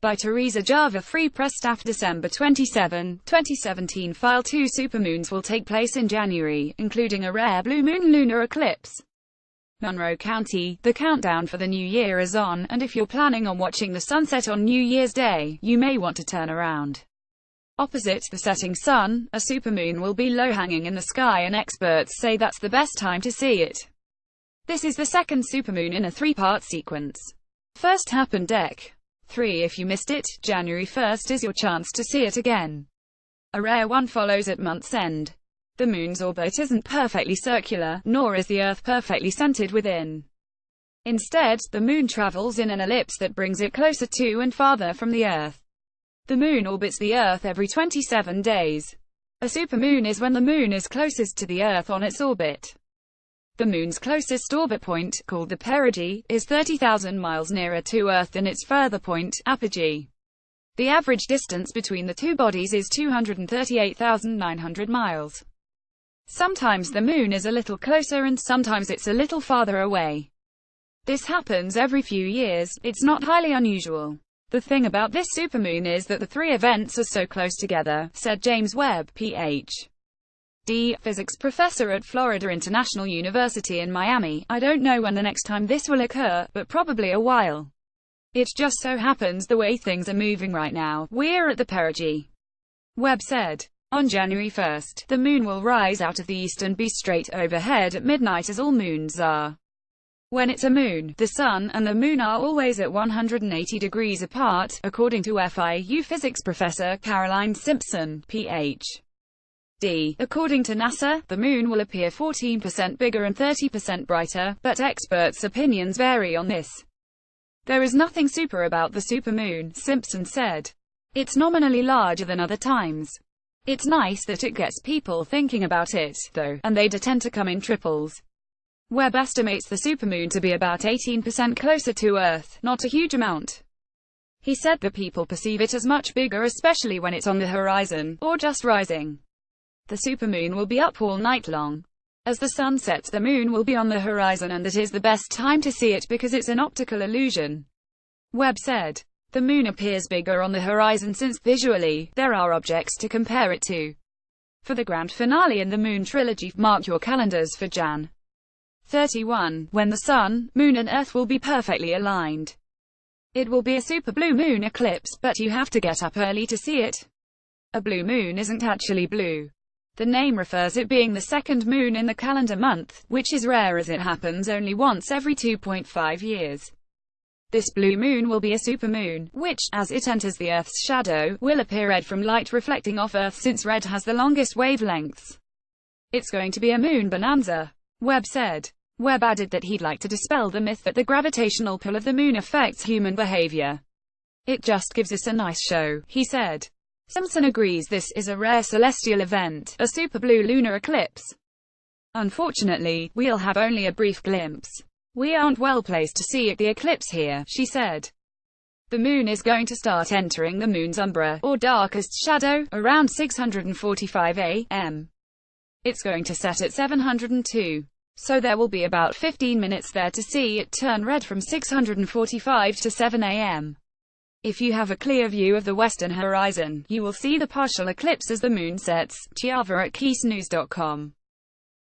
By Teresa Java, Free Press Staff, December 27, 2017. File 2 supermoons will take place in January, including a rare blue moon lunar eclipse. Monroe County, the countdown for the new year is on, and if you're planning on watching the sunset on New Year's Day, you may want to turn around. Opposite the setting sun, a supermoon will be low-hanging in the sky, and experts say that's the best time to see it. This is the second supermoon in a three-part sequence. First happened Dec. 3. If you missed it, January 1st is your chance to see it again. A rare one follows at month's end. The moon's orbit isn't perfectly circular, nor is the Earth perfectly centered within. Instead, the moon travels in an ellipse that brings it closer to and farther from the Earth. The moon orbits the Earth every 27 days. A supermoon is when the moon is closest to the Earth on its orbit. The moon's closest orbit point, called the perigee, is 30,000 miles nearer to Earth than its further point, apogee. The average distance between the two bodies is 238,900 miles. Sometimes the moon is a little closer and sometimes it's a little farther away. This happens every few years. It's not highly unusual. The thing about this supermoon is that the three events are so close together, said James Webb, Ph.D., physics professor at Florida International University in Miami. I don't know when the next time this will occur, but probably a while. It just so happens the way things are moving right now, we're at the perigee. Webb said. On January 1st, the moon will rise out of the east and be straight overhead at midnight, as all moons are. When it's a moon, the sun and the moon are always at 180 degrees apart, according to FIU physics professor Caroline Simpson, Ph.D. According to NASA, the moon will appear 14% bigger and 30% brighter, but experts' opinions vary on this. There is nothing super about the supermoon, Simpson said. It's nominally larger than other times. It's nice that it gets people thinking about it, though, and they tend to come in triples. Webb estimates the supermoon to be about 18% closer to Earth, not a huge amount. He said that people perceive it as much bigger, especially when it's on the horizon, or just rising. The supermoon will be up all night long. As the sun sets, the moon will be on the horizon, and that is the best time to see it because it's an optical illusion. Webb said. The moon appears bigger on the horizon since, visually, there are objects to compare it to. For the grand finale in the Moon Trilogy, mark your calendars for Jan. 31, when the sun, moon and Earth will be perfectly aligned. It will be a super blue moon eclipse, but you have to get up early to see it. A blue moon isn't actually blue. The name refers it being the second moon in the calendar month, which is rare as it happens only once every 2.5 years. This blue moon will be a supermoon, which, as it enters the Earth's shadow, will appear red from light reflecting off Earth since red has the longest wavelengths. It's going to be a moon bonanza, Webb said. Webb added that he'd like to dispel the myth that the gravitational pull of the moon affects human behavior. It just gives us a nice show, he said. Simpson agrees this is a rare celestial event, a super blue lunar eclipse. Unfortunately, we'll have only a brief glimpse. We aren't well placed to see the eclipse here, she said. The moon is going to start entering the moon's umbra, or darkest shadow, around 6:45 a.m. It's going to set at 7:02. So there will be about 15 minutes there to see it turn red from 6:45 to 7 a.m. If you have a clear view of the western horizon, you will see the partial eclipse as the moon sets. Chiava at KeysNews.com